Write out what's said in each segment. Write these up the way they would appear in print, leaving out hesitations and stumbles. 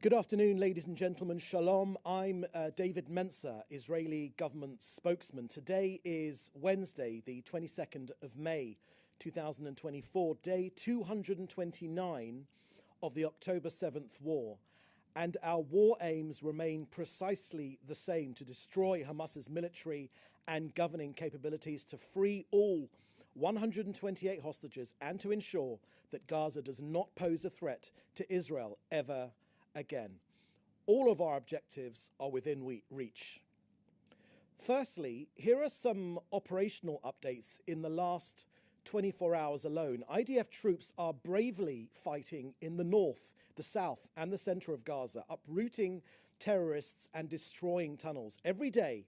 Good afternoon, ladies and gentlemen. Shalom. I'm David Mencer, Israeli government spokesman. Today is Wednesday, the 22nd of May, 2024, day 229 of the October 7th war. And our war aims remain precisely the same: to destroy Hamas's military and governing capabilities, to free all 128 hostages, and to ensure that Gaza does not pose a threat to Israel ever again. All of our objectives are within reach. Firstly, here are some operational updates in the last 24 hours alone. IDF troops are bravely fighting in the north, the south, and the center of Gaza, uprooting terrorists and destroying tunnels. Every day,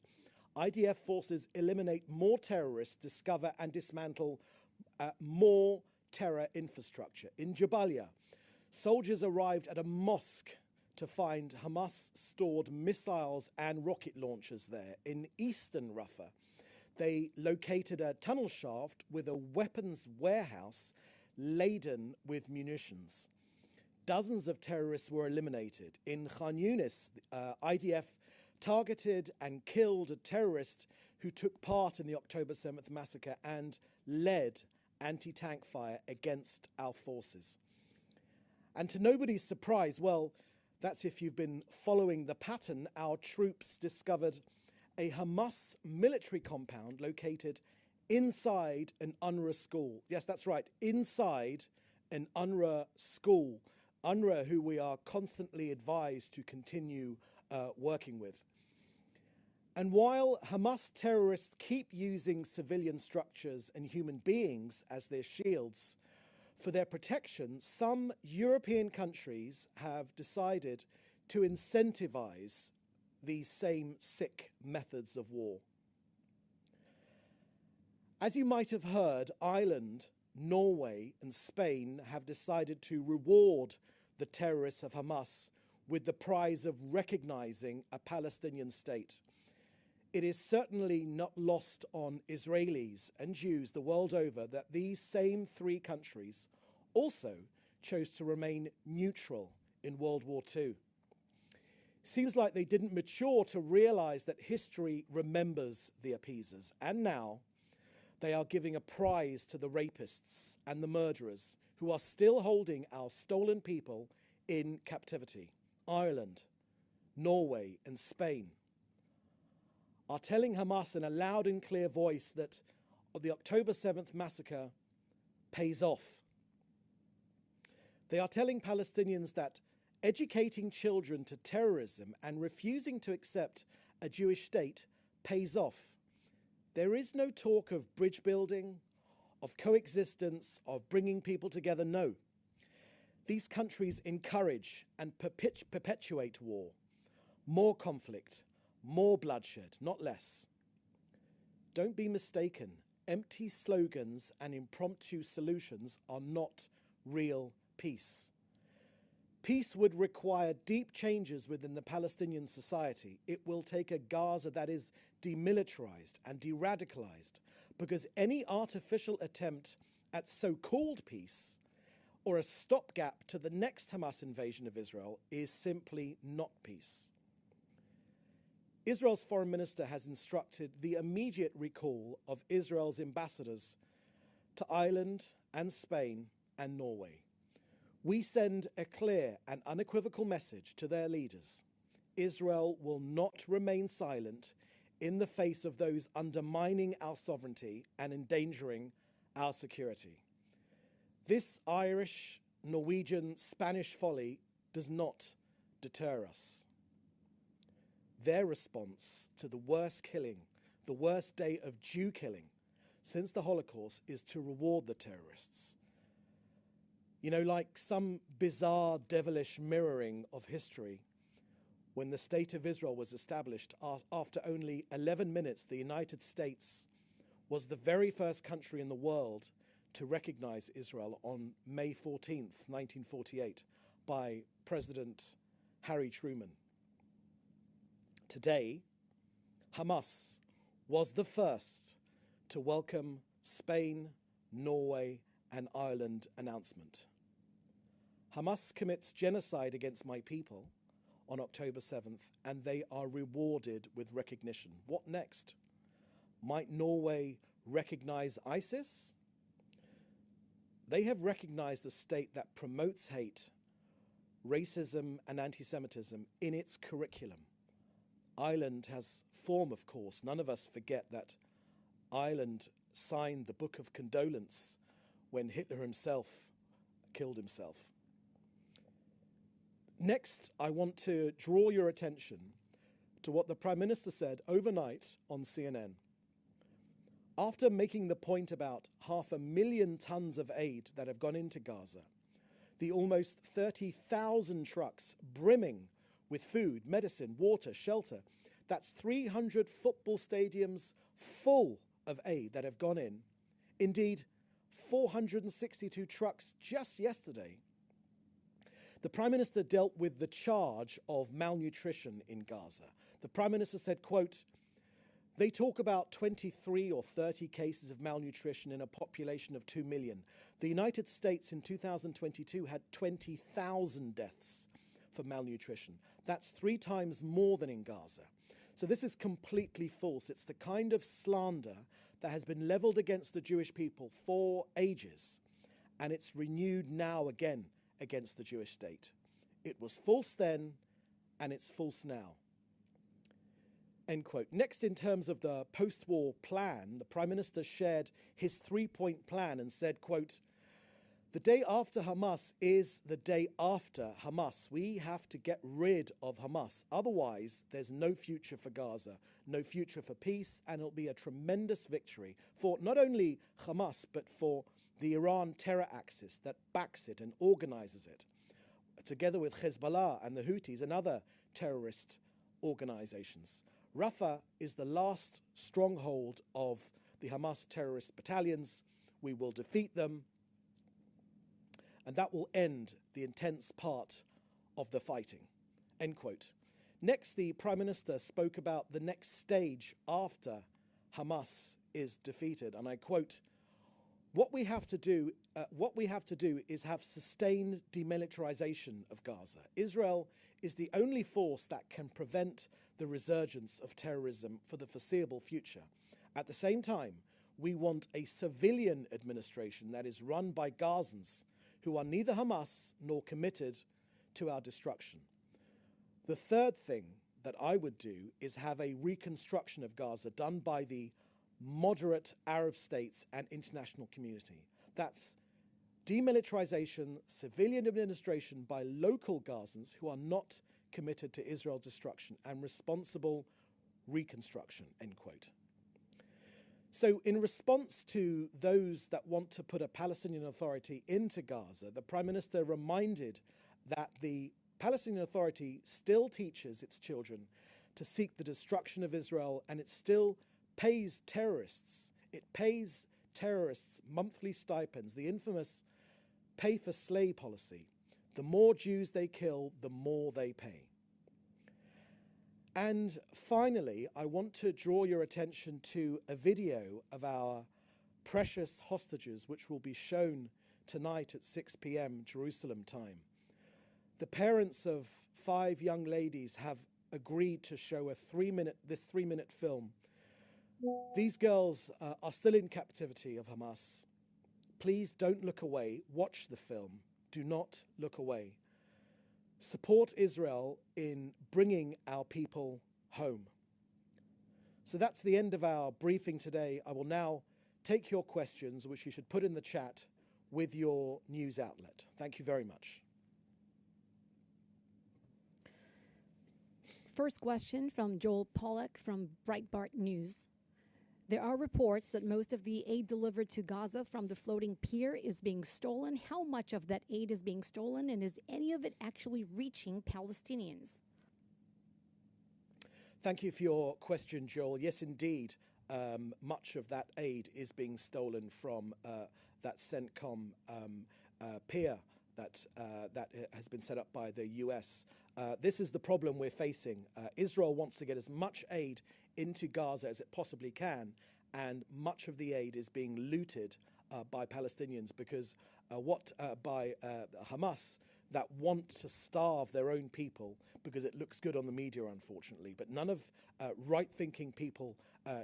IDF forces eliminate more terrorists, discover and dismantle more terror infrastructure. In Jabalia, soldiers arrived at a mosque to find Hamas-stored missiles and rocket launchers there. In eastern Rafah, they located a tunnel shaft with a weapons warehouse laden with munitions. Dozens of terrorists were eliminated. In Khan Yunis, IDF targeted and killed a terrorist who took part in the October 7th massacre and led anti-tank fire against our forces. And to nobody's surprise, well, that's if you've been following the pattern, our troops discovered a Hamas military compound located inside an UNRWA school. Yes, that's right, inside an UNRWA school. UNRWA, who we are constantly advised to continue working with. And while Hamas terrorists keep using civilian structures and human beings as their shields for their protection, some European countries have decided to incentivize these same sick methods of war. As you might have heard, Ireland, Norway, and Spain have decided to reward the terrorists of Hamas with the prize of recognizing a Palestinian state. It is certainly not lost on Israelis and Jews the world over that these same three countries also chose to remain neutral in World War II. Seems like they didn't mature to realize that history remembers the appeasers, and now they are giving a prize to the rapists and the murderers who are still holding our stolen people in captivity. Ireland, Norway, and Spain are telling Hamas in a loud and clear voice that the October 7th massacre pays off. They are telling Palestinians that educating children to terrorism and refusing to accept a Jewish state pays off. There is no talk of bridge building, of coexistence, of bringing people together. No. These countries encourage and perpetuate war, more conflict, more bloodshed, not less. Don't be mistaken. Empty slogans and impromptu solutions are not real peace. Peace would require deep changes within the Palestinian society. It will take a Gaza that is demilitarized and de-radicalized, because any artificial attempt at so-called peace or a stopgap to the next Hamas invasion of Israel is simply not peace. Israel's foreign minister has instructed the immediate recall of Israel's ambassadors to Ireland and Spain and Norway. We send a clear and unequivocal message to their leaders. Israel will not remain silent in the face of those undermining our sovereignty and endangering our security. This Irish, Norwegian, Spanish folly does not deter us. Their response to the worst killing, the worst day of Jew killing since the Holocaust, is to reward the terrorists. You know, like some bizarre, devilish mirroring of history, when the State of Israel was established, after only 11 minutes, the United States was the very first country in the world to recognize Israel on May 14th, 1948, by President Harry Truman. Today, Hamas was the first to welcome Spain, Norway, and Ireland announcement. Hamas commits genocide against my people. on October 7th, and they are rewarded with recognition. What next? Might Norway recognize ISIS? They have recognized a state that promotes hate, racism, and anti-Semitism in its curriculum. Ireland has form, of course. None of us forget that Ireland signed the Book of Condolence when Hitler himself killed himself. Next, I want to draw your attention to what the Prime Minister said overnight on CNN. After making the point about 500,000 tons of aid that have gone into Gaza, the almost 30,000 trucks brimming with food, medicine, water, shelter, that's 300 football stadiums full of aid that have gone in. Indeed, 462 trucks just yesterday. The Prime Minister dealt with the charge of malnutrition in Gaza. The Prime Minister said, quote, "They talk about 23 or 30 cases of malnutrition in a population of 2 million. The United States in 2022 had 20,000 deaths for malnutrition. That's 3 times more than in Gaza. So this is completely false. It's the kind of slander that has been leveled against the Jewish people for ages, and it's renewed now again against the Jewish state. It was false then, and it's false now." End quote. Next, in terms of the post-war plan, the Prime Minister shared his 3-point plan and said, quote, "The day after Hamas is the day after Hamas. We have to get rid of Hamas. Otherwise, there's no future for Gaza, no future for peace, and it'll be a tremendous victory for not only Hamas, but for the Iran terror axis that backs it and organizes it, together with Hezbollah and the Houthis and other terrorist organizations. Rafah is the last stronghold of the Hamas terrorist battalions. We will defeat them, and that will end the intense part of the fighting." End quote. Next, the Prime Minister spoke about the next stage after Hamas is defeated, and I quote, What we have to do is have sustained demilitarization of Gaza. Israel is the only force that can prevent the resurgence of terrorism for the foreseeable future. At the same time, we want a civilian administration that is run by Gazans who are neither Hamas nor committed to our destruction. The third thing that I would do is have a reconstruction of Gaza done by the moderate Arab states and international community. That's demilitarization, civilian administration by local Gazans who are not committed to Israel's destruction, and responsible reconstruction, end quote. So in response to those that want to put a Palestinian Authority into Gaza, the Prime Minister reminded that the Palestinian Authority still teaches its children to seek the destruction of Israel, and it still pays terrorists. It pays terrorists monthly stipends, the infamous pay for slay policy. The more Jews they kill, the more they pay. And finally, I want to draw your attention to a video of our precious hostages, which will be shown tonight at 6 p.m. Jerusalem time. The parents of 5 young ladies have agreed to show this 3-minute film. These girls are still in captivity of Hamas. Please don't look away. Watch the film. Do not look away. Support Israel in bringing our people home. So that's the end of our briefing today. I will now take your questions, which you should put in the chat with your news outlet. Thank you very much. First question from Joel Pollack from Breitbart News. There are reports that most of the aid delivered to Gaza from the floating pier is being stolen. How much of that aid is being stolen, and is any of it actually reaching Palestinians? Thank you for your question, Joel. Yes, indeed, much of that aid is being stolen from that CENTCOM pier that has been set up by the US. This is the problem we're facing. Israel wants to get as much aid into Gaza as it possibly can, and much of the aid is being looted by Palestinians because by Hamas, that want to starve their own people because it looks good on the media, unfortunately. But none of right-thinking people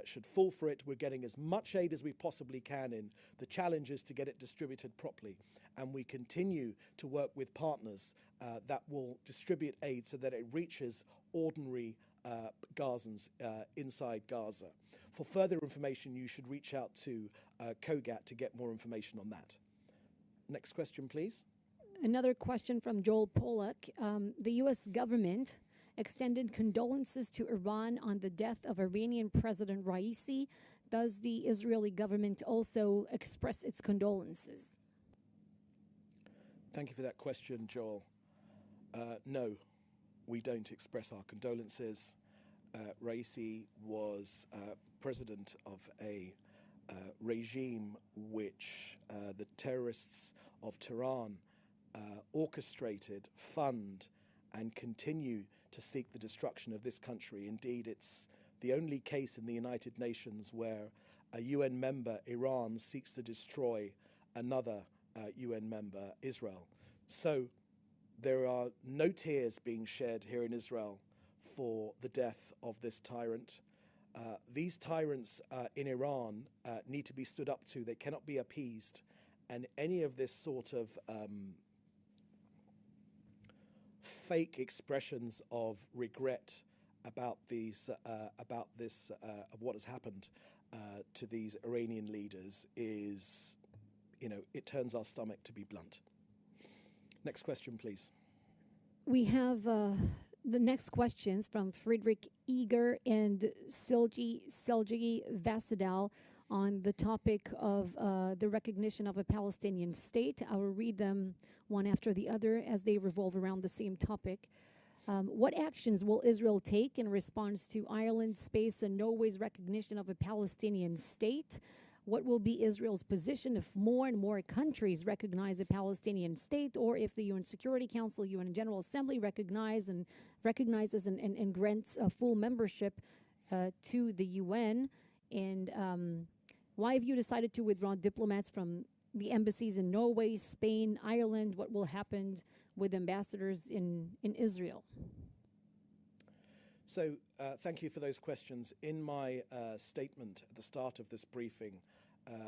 should fall for it. We're getting as much aid as we possibly can in. The challenge is to get it distributed properly. And we continue to work with partners that will distribute aid so that it reaches ordinary Gazans inside Gaza. For further information, you should reach out to COGAT to get more information on that. Next question, please. Another question from Joel Pollack. The U.S. government extended condolences to Iran on the death of Iranian President Raisi. Does the Israeli government also express its condolences? Thank you for that question, Joel. No, we don't express our condolences. Raisi was president of a regime which the terrorists of Tehran orchestrated, fund, and continue to seek the destruction of this country. Indeed, it's the only case in the United Nations where a UN member, Iran, seeks to destroy another UN member, Israel. So there are no tears being shed here in Israel for the death of this tyrant. These tyrants in Iran need to be stood up to. They cannot be appeased. And any of this sort of fake expressions of regret about what has happened to these Iranian leaders is, it turns our stomach, to be blunt. Next question, please. We have the next questions from Friedrich Eger and Selgi Vasidal on the topic of the recognition of a Palestinian state. I will read them one after the other as they revolve around the same topic. What actions will Israel take in response to Ireland, Spain, and Norway's recognition of a Palestinian state? What will be Israel's position if more and more countries recognize a Palestinian state, or if the UN Security Council, UN General Assembly recognizes and grants full membership to the UN? And why have you decided to withdraw diplomats from the embassies in Norway, Spain, Ireland? What will happen with ambassadors in Israel? So thank you for those questions. In my statement at the start of this briefing,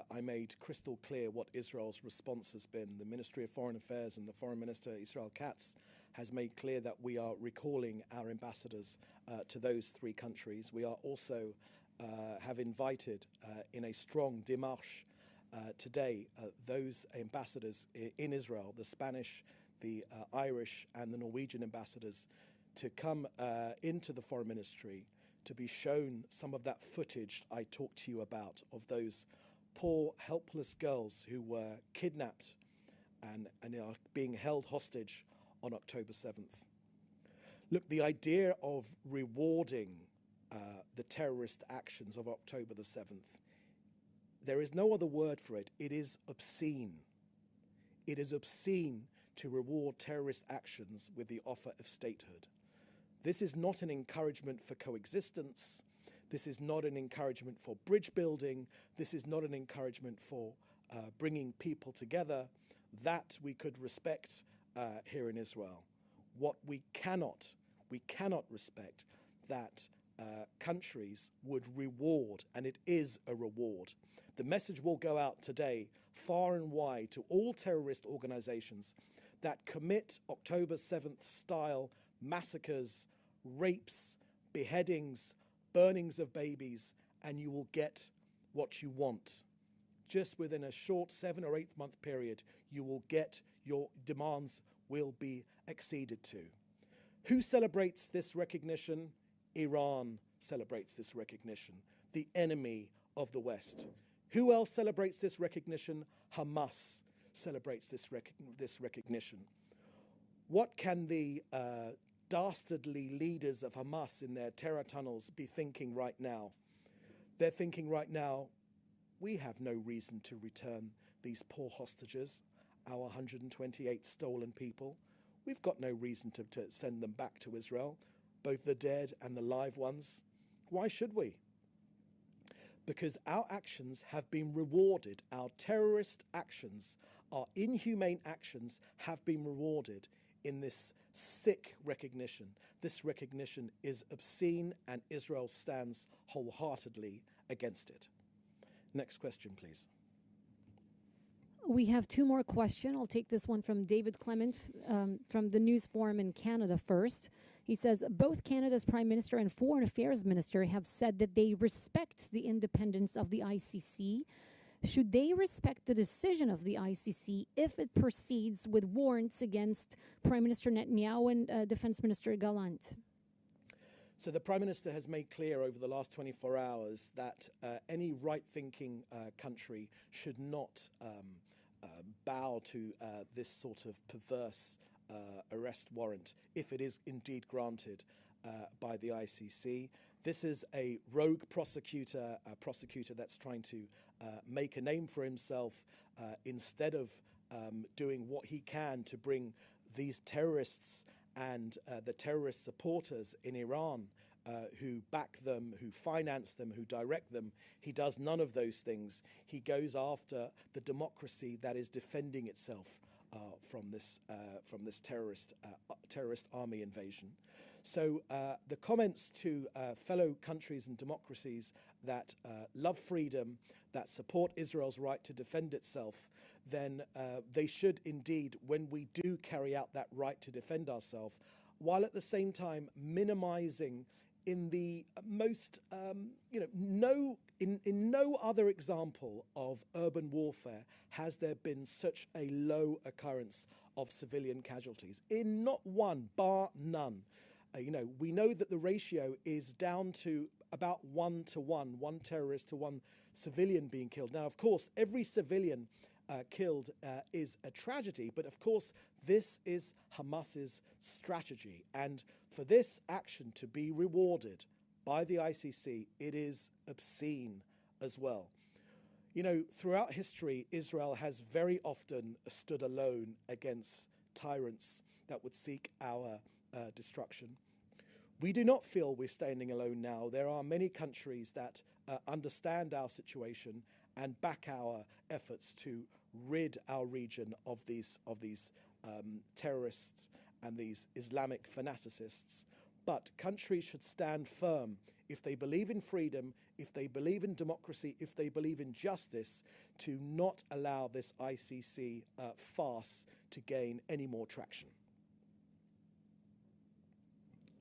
I made crystal clear what Israel's response has been. The Ministry of Foreign Affairs and the Foreign Minister, Israel Katz, has made clear that we are recalling our ambassadors to those three countries. We are also have invited in a strong démarche today those ambassadors in Israel, the Spanish, the Irish and the Norwegian ambassadors, to come into the Foreign Ministry to be shown some of that footage I talked to you about of those poor, helpless girls who were kidnapped and are being held hostage on October 7th. Look, the idea of rewarding the terrorist actions of October the 7th, there is no other word for it. It is obscene. It is obscene to reward terrorist actions with the offer of statehood. This is not an encouragement for coexistence. This is not an encouragement for bridge building. This is not an encouragement for bringing people together. That we could respect here in Israel. What we cannot respect that countries would reward, and it is a reward. The message will go out today far and wide to all terrorist organizations that commit October 7th style massacres, rapes, beheadings, burnings of babies, and you will get what you want. Just within a short 7 or 8 month period, you will get your demands will be acceded to. Who celebrates this recognition? Iran celebrates this recognition, the enemy of the West. Who else celebrates this recognition? Hamas celebrates this recognition. What can the dastardly leaders of Hamas in their terror tunnels be thinking right now? They're thinking right now, we have no reason to return these poor hostages, our 128 stolen people. We've got no reason to send them back to Israel, both the dead and the live ones. Why should we? Because our actions have been rewarded. Our terrorist actions, our inhumane actions have been rewarded in this sick recognition. This recognition is obscene, and Israel stands wholeheartedly against it. Next question, please. We have two more questions. I'll take this one from David Clement from the News Forum in Canada first. He says, both Canada's Prime Minister and Foreign Affairs Minister have said that they respect the independence of the ICC. Should they respect the decision of the ICC if it proceeds with warrants against Prime Minister Netanyahu and Defense Minister Gallant? So the Prime Minister has made clear over the last 24 hours that any right-thinking country should not bow to this sort of perverse arrest warrant if it is indeed granted by the ICC. This is a rogue prosecutor, a prosecutor that's trying to make a name for himself instead of doing what he can to bring these terrorists and the terrorist supporters in Iran who back them, who finance them, who direct them. He does none of those things. He goes after the democracy that is defending itself from this terrorist army invasion. So the comments to fellow countries and democracies that love freedom, that support Israel's right to defend itself, then they should indeed, when we do carry out that right to defend ourselves, while at the same time minimizing in the most, in no other example of urban warfare has there been such a low occurrence of civilian casualties. In not one, bar none. We know that the ratio is down to about 1 to 1, one terrorist to one civilian being killed. Now, of course, every civilian killed is a tragedy, but of course, this is Hamas's strategy. And for this action to be rewarded by the ICC, it is obscene as well. Throughout history, Israel has very often stood alone against tyrants that would seek our destruction. We do not feel we're standing alone now. There are many countries that understand our situation and back our efforts to rid our region of these terrorists and these Islamic fanaticists. But countries should stand firm if they believe in freedom, if they believe in democracy, if they believe in justice, to not allow this ICC farce to gain any more traction.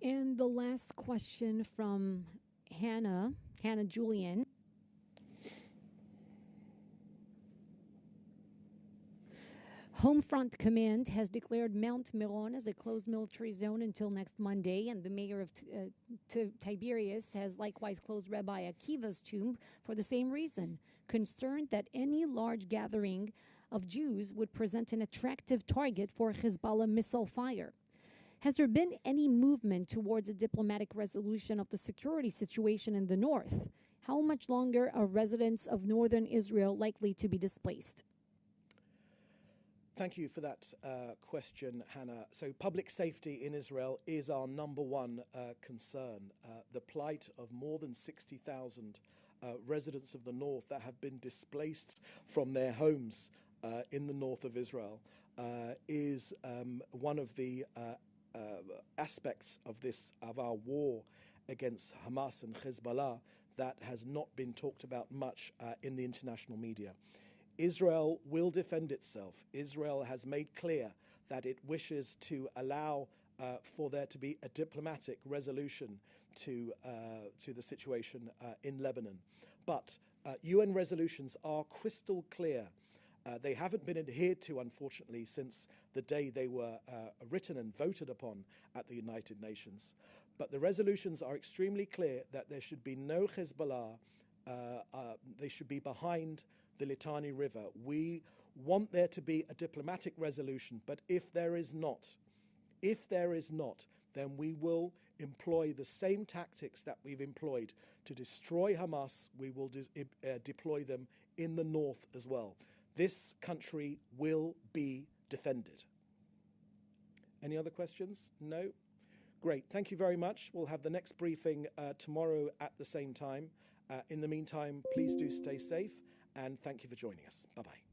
And the last question from Hannah Julian. Homefront Command has declared Mount Meron as a closed military zone until next Monday, and the mayor of Tiberias has likewise closed Rabbi Akiva's tomb for the same reason, concerned that any large gathering of Jews would present an attractive target for Hezbollah missile fire. Has there been any movement towards a diplomatic resolution of the security situation in the north? How much longer are residents of northern Israel likely to be displaced? Thank you for that question, Hannah. So public safety in Israel is our number one concern. The plight of more than 60,000 residents of the north that have been displaced from their homes in the north of Israel is one of the aspects of our war against Hamas and Hezbollah that has not been talked about much in the international media. Israel will defend itself. Israel has made clear that it wishes to allow for there to be a diplomatic resolution to the situation in Lebanon. But UN resolutions are crystal clear. They haven't been adhered to, unfortunately, since the day they were written and voted upon at the United Nations. But the resolutions are extremely clear that there should be no Hezbollah. They should be behind the Litani River. We want there to be a diplomatic resolution, but if there is not, then we will employ the same tactics that we've employed to destroy Hamas. We will deploy them in the north as well. This country will be defended. Any other questions? No? Great. Thank you very much. We'll have the next briefing tomorrow at the same time. In the meantime, please do stay safe, and thank you for joining us. Bye-bye.